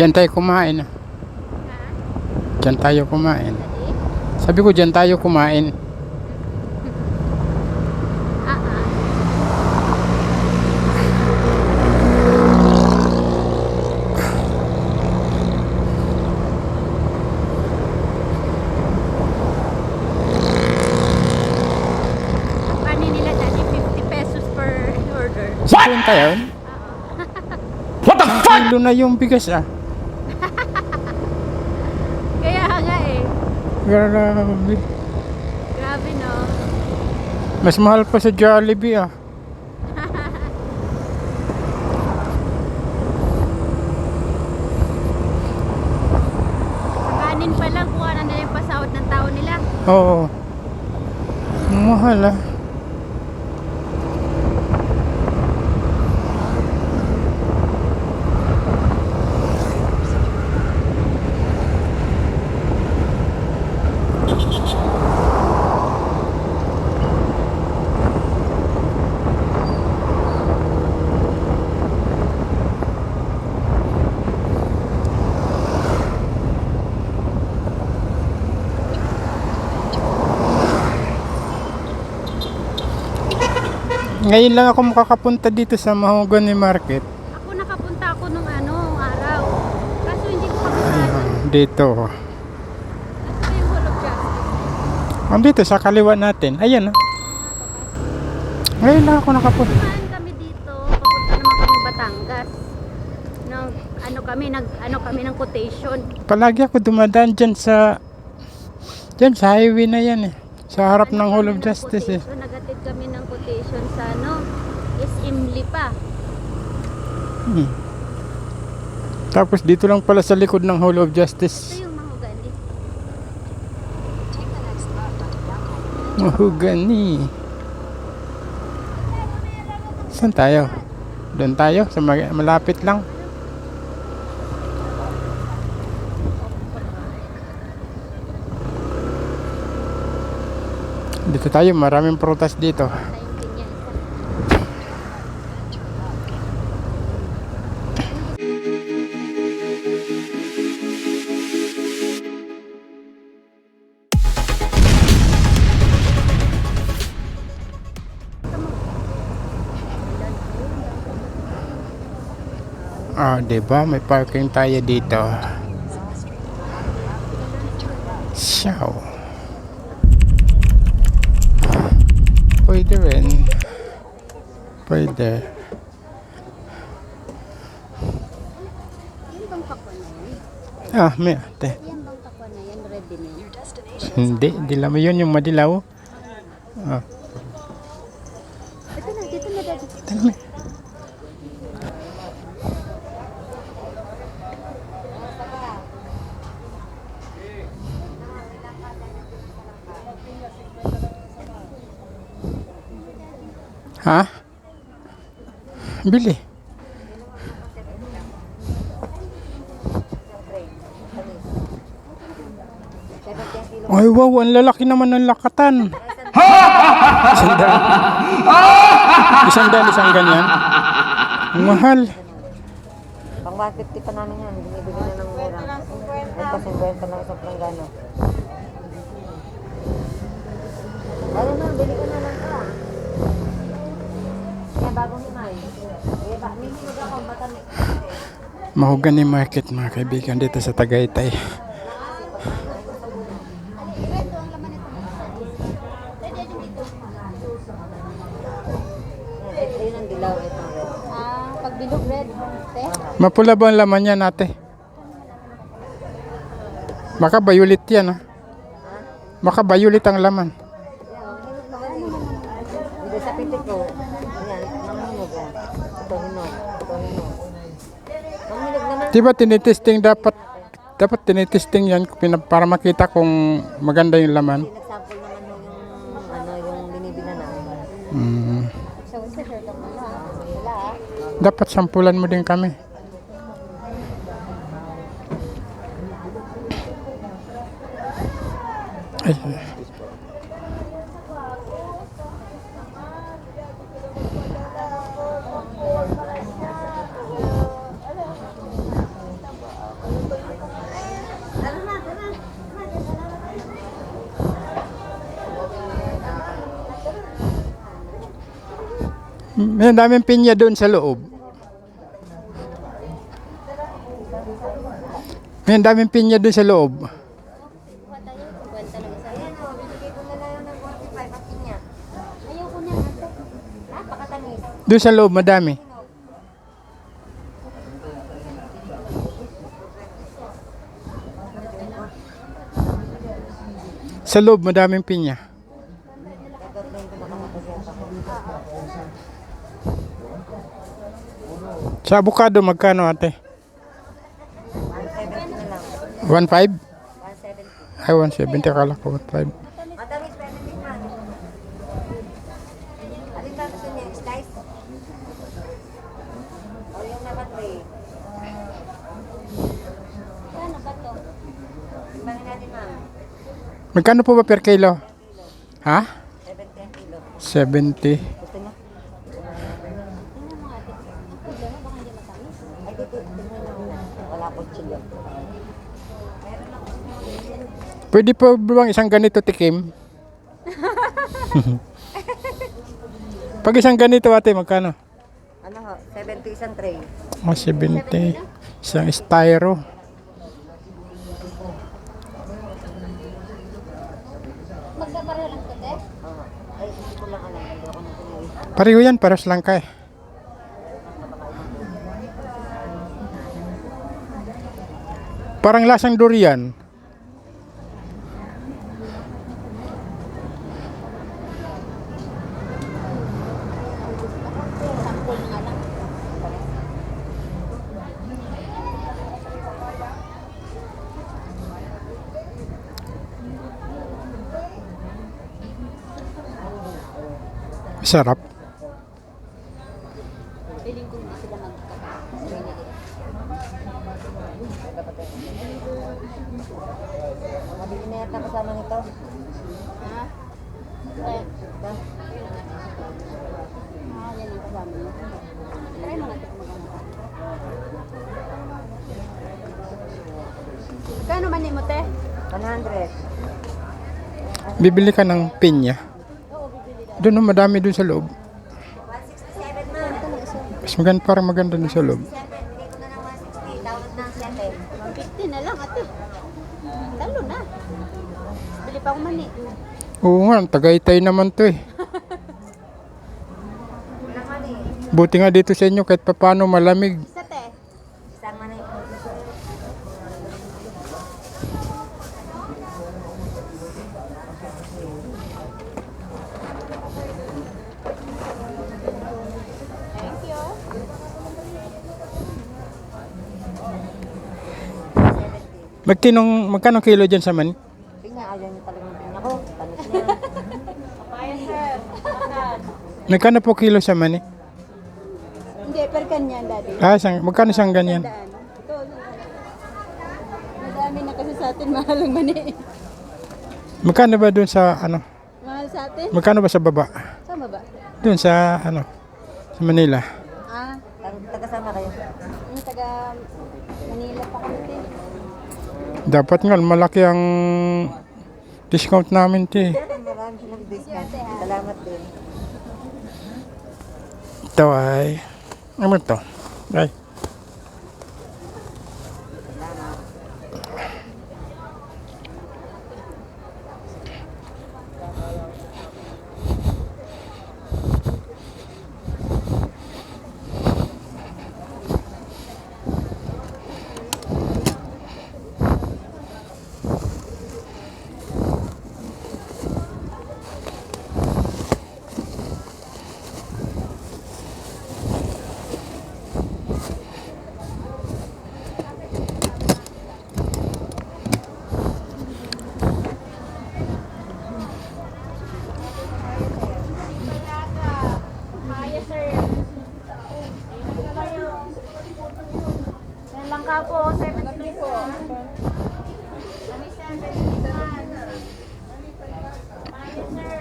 Diyan tayo kumain. Ha? Diyan tayo kumain. Dali? Sabi ko diyan tayo kumain. Ah, ah. Ang kanin nila dati 50 pesos per order. 50 yun? What the fuck? Kilo na yung bigas ah. Kaya nga eh. Grabe. Grabe no. Mas mahal pa sa Jollibee ah. Sa kanin pa lang, kuha na nila yung pasahod ng tao nila. Oo. Mahal ah. Ngayon lang ako makakapunta dito sa Mahogany Market. Ako nakapunta ako nung araw. Kaso hindi ko kabisado. Ayun, dito. Ito pa yung Hall of Justice. Dito sa kaliwa natin. Ayan ah. Ngayon lang ako nakapunta. Kumain kami dito. Papunta naman kami Batangas. Ano kami ng quotation. Palagi ako dumadaan dyan sa highway na yan eh. Sa harap ng Hall of Justice eh. Nagatid kami ng quotation sa SM Lipa. Tapos dito lang pala sa likod ng Hall of Ito Justice. yung mahogani. Mahogany. Saan tayo? Doon tayo? Sa malapit lang. Dito tayo, maraming prutas dito. Tayong ganyan isa. Diba? May parking tayo dito. Siyaw. Pwede rin. Pwede. Yan bang kakwa na yan? May ate. Yan bang kakwa na yan? Ready na yan? Hindi, dilaw mo yun, yung madilaw. Dito na dati. Tanong. Ha? Bili. Ay wow, ang lalaki naman ng lakatan. Isang ganyan. Ang mahal. Pang 150 pa namin yan, binibigyan na ng mura. Ay kasi 50 lang isang planggano. Ano na, bili ko na lang ka. Kaya bagong himay. Kaya ba, may hinog ako, matami. Mahogany Market mga kaibigan dito sa Tagaytay. Ayun ang dilaw, ito red. Pag bilog red, te? Mapula ba ang laman yan ate? Baka violet yan ah. Baka violet ang laman. Hindi sa pitik ko. Ayan, nanghinog yan. Ito hinog, ito hinog. Nanghinog naman. Diba tinitesting dapat tinitesting yan para makita kung maganda yung laman. Nagsample naman yung binibilan namin. So, sa shirt ako na. Wala Dapat sampulan mo din kami. Ay. May daming pinya doon sa loob. May daming pinya doon sa loob. Ayan o, bibigay ko na lang ng 45 ang pinya. Ayoko na. Napakatamis. Doon sa loob, madami. Sa loob, madaming pinya. Gagawin ko makakapagyan ako. Sa avocado, magkano ate? 170 na lang. 1.5? 170. Ay, 170. Akala ko 1.5. Matamis pa natin man. Alin ba gusto niya? Slice? O yung naka-tray? Ano ba to? Bangin natin ma'am. Magkano po ba per kilo? Ha? 70 ang kilo. 70. Gusto niya? Tingnan mo ate. Ang problema baka hindi matamis. Ay, dito. Tingnan mo muna. Wala akong chilo. Pwede po bang isang ganito tikim? Pag isang ganito ate, magkano? Ano ho? 70 isang tray. Oh, 70. Isang styro. Magkapareho lang to, te? Oo. Ay, hindi ko lang alam. Hindi ako natuloy. Pareho yan, pares lang ka eh. Parang lasang durian. Sample nga lang. Sarap. Feeling ko hindi sila magkakaroon. Mabili na yata kasama nito. Ha? Te. Yan ang kasama niya. Try mo natin kung maganda. Kano man mo, te? 100. Bibili ka ng pinya. Oo, bibili na. Doon, madami doon sa loob. 167 ma'am. Mas maganda, parang maganda doon sa loob. 7. Bigay ko na ng 160. Tawad ng 7. 150 na lang, ate. Talo na. Bili pa ako mani. Oo nga, Tagaytay naman to eh. Wala man eh. Buti nga dito sa inyo kahit papaano malamig. Isa, te. Isang man eh. Thank you. Magkano kilo dyan sa mani? Pinya, ayaw niyo talagang pinya ko. Tanis niya. Papaya, sir. Makan. Magkano po kilo sa mani? Hindi, per kanyan, daddy. Ah, magkano isang ganyan? Daan. Ito. Madami na kasi sa atin mahal ang mani. Magkano ba doon sa ano? Mahal sa atin? Magkano ba sa baba? Sama ba? Doon sa ano? Sa Manila. Ah, Tagasama kayo. yung taga Manila pa kami, te. Dapat nga malaki ang discount namin ti. Marami silang discount. Salamat din. Ito ay ano to? Ay. Papaya, sir. Yan lang ka po, 70 po. Kami 70 naman. Papaya, sir.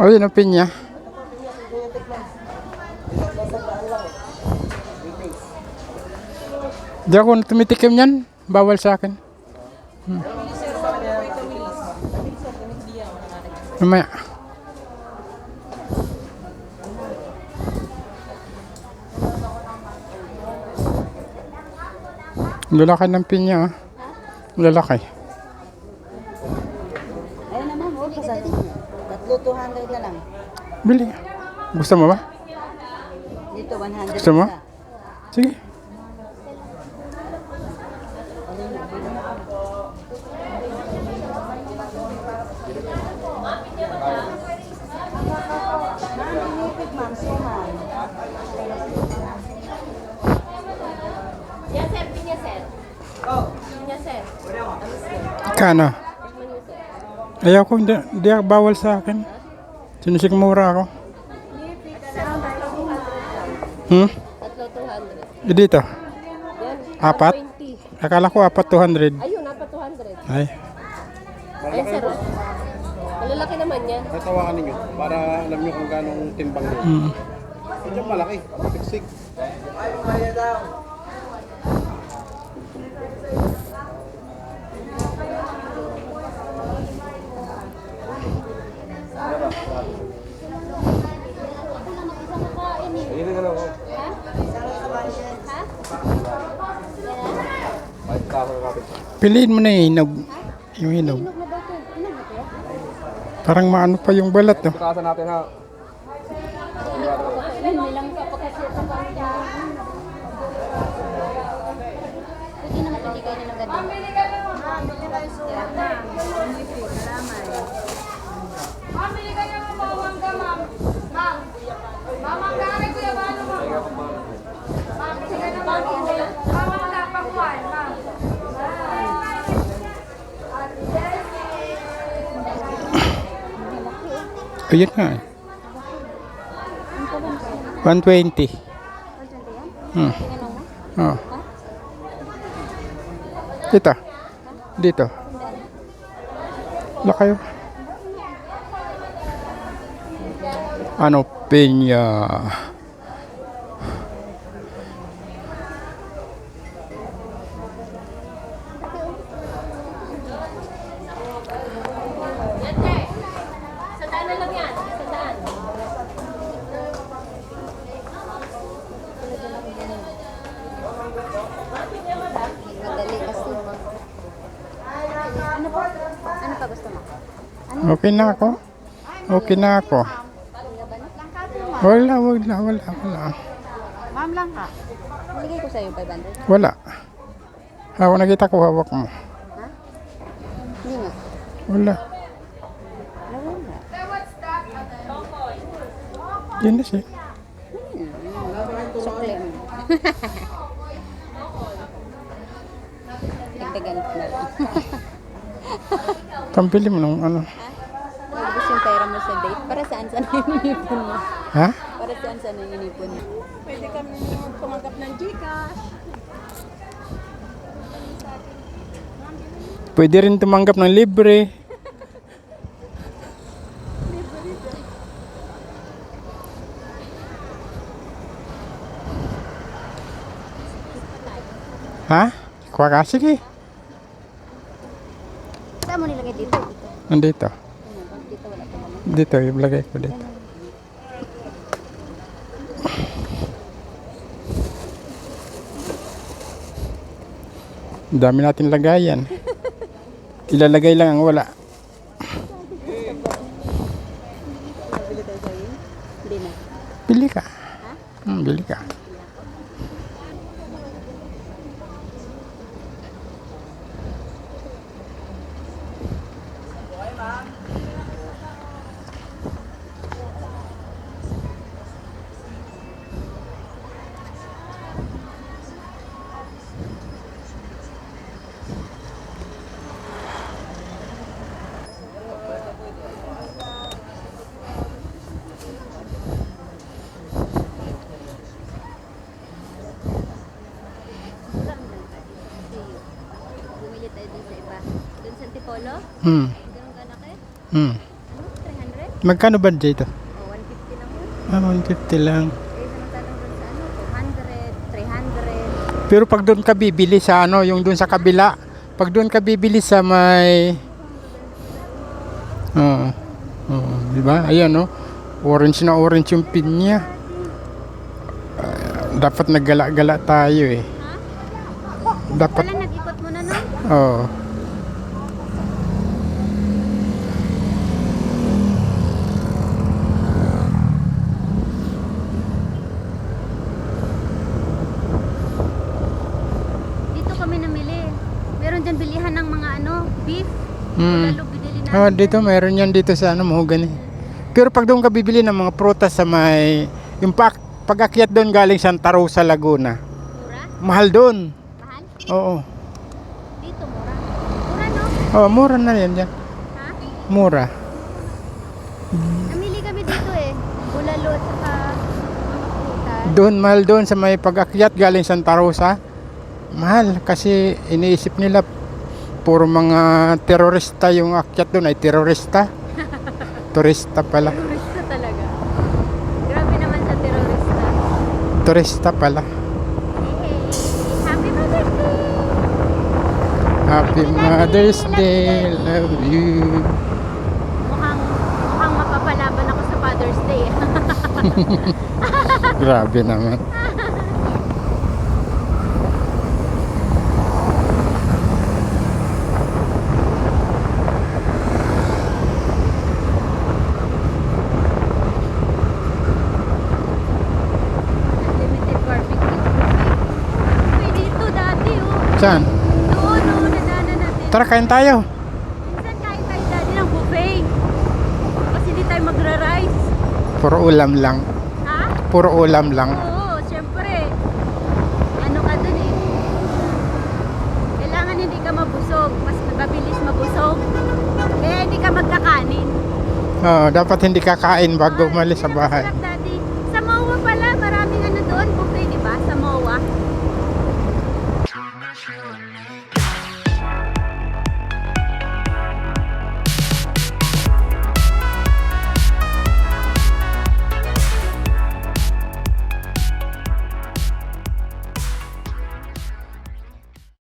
Ayun ang pinya. Di ako tumitikim yan. Bawal sa akin. Mamaya. Lalaki ng pinya. Ah. Lalaki. Ayun naman, huwag ka sa tatlo 200 na lang. Bili. Gusto mo ba? Dito 100 Gusto mo? isa. Sige. Ma'am, suman. Yan, sir. Pinya, sir. Pinya, sir. Kano? Ayaw ko, hindi bawal sa akin. Sinisigmura ako. Tatlo 200. Dito. Yan. Apat? 20. Akala ko apat 200. Ayun, apat 200. Ay. Ayun, sir. Malalaki naman yan. Natawakan ninyo para alam nyo kung gano'ng timbang nyo. Medyo malaki. Siksik. Ayun na lang ako. Piliin mo na yung hinog. Yung hinog. Parang maano pa yung balat. Oh. Bukasan natin ha. Ayun nga. 120. Oh. Dito. Dito. Wala kayo. Ano, pinya. Yan, sir. Sandaan na lang yan. Sandaan. Madali kasi. Ano po? Ano pa gusto mo? Okay na ako. Okay na ako. Wala. Ma'am lang ka. Bigay ko sa'yo 500. Wala. Ako nakita ko hawak mo. Ha? Hindi nga. Wala. Wala nga. Yun na siya. Sukle mo. Dagdagan ko na lang. Pambili mo ng ano. Ubus yung pera mo sa date. Para saan yung inipon mo? Ha? Para saan yung inipon mo? Pwede kami tumanggap ng Gcash. Pwede rin tumanggap ng libre. Ha? Kuha ka? Sige. Saan mo nilagay dito? Nandito. Dito wala pa naman. Dito, ilagay ko dito. Ang dami natin lagayan. Ilalagay lang ang wala. Bili tayo sa'yo? Hindi na. Bili ka. Bili ka. Bumili tayo din sa iba. Doon sa Antipolo? Hmm. Ganun kalaki? Hmm. Ano? 300? Magkano ba dito? Oh, 150 lang po. Ah, 150 lang. Eh, samantalang doon sa ano, 200, 300. Pero pag doon ka bibili sa ano, yung doon sa kabila, pag doon ka bibili sa may Oo. Oo, di ba? Ayan no. Orange na orange yung pin niya. Dapat naggala-gala tayo eh. Dapat Wala, nag-ikot mo na, no? Oo. Dito kami namili. Meron dyan bilihan ng mga ano, beef. Hmm. Lalo binili namin. Oh, dito meron yan dito sa ano, mahogany. Pero pag doon ka bibili ng mga prutas sa may yung pag-akyat doon galing Santa Rosa, Laguna. Mura? Mahal doon. Mahal? Oo. Dito, mura. Mura, no? Oh, mura na yan dyan. Ha? Mura. Namili kami dito eh. Bulalo at saka mga prutas. Doon, mahal doon sa may pag-akyat galing Santa Rosa. Mahal kasi iniisip nila puro mga terorista yung akyat doon ay terorista. Turista pala. Turista talaga. Grabe naman sa terorista. Turista pala. Hey, happy Mother's Day! Happy Mother's Day, love you. Mukhang mapapalaban ako sa Father's Day. Grabe naman. Unlimited barbecue. Uy, dito dati oh. Saan? Doon oh, nadaanan natin. Tara, kain tayo. Minsan kain tayo dati ng buffet. Kasi hindi tayo magra-rice. Puro ulam lang. Ha? Puro ulam lang. Oo, syempre. Ano ka dun eh. Kailangan hindi ka mabusog. Mas mabilis mabusog. Kaya hindi ka magkakanin. Dapat hindi kakain bago umalis sa bahay. Sarap dati. Sa MOA pala, maraming ano doon, buffet.